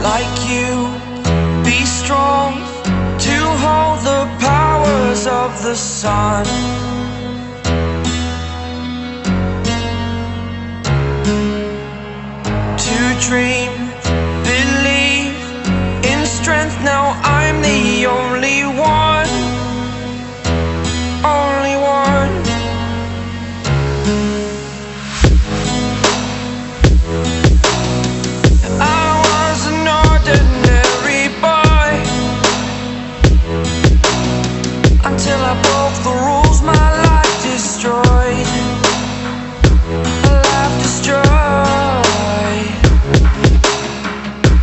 like you, be strong to hold the powers of the sun. To dream, believe in strength. Now I'm the only one, only one. I was an ordinary boy until I broke the rules. My life destroyed, a life destroyed.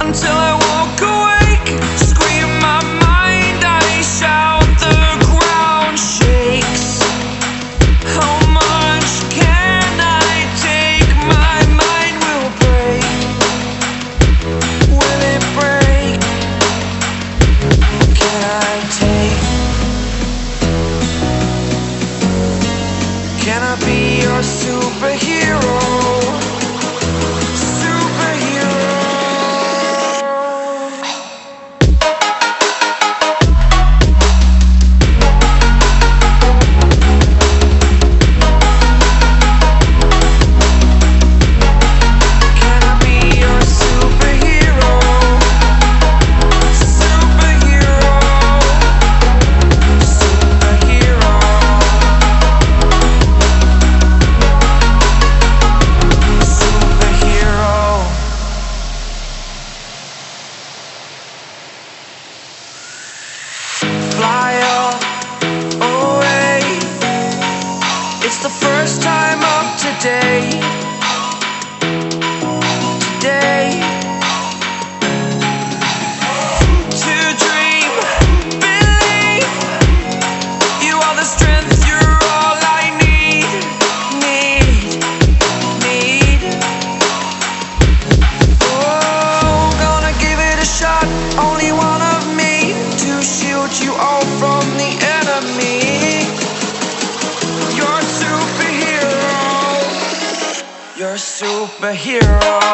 Until I walk awake, scream my mind, I shout, the ground shakes. How much can I take? My mind will break. Will it break? Can I take? Can I be your superhero? Fly up away. It's the first time of today. Today. To dream, believe. You are the strength, you're all I need. Oh, gonna give it a shot. Only one of me to shield you all from the enemy. You're a superhero. You're a superhero.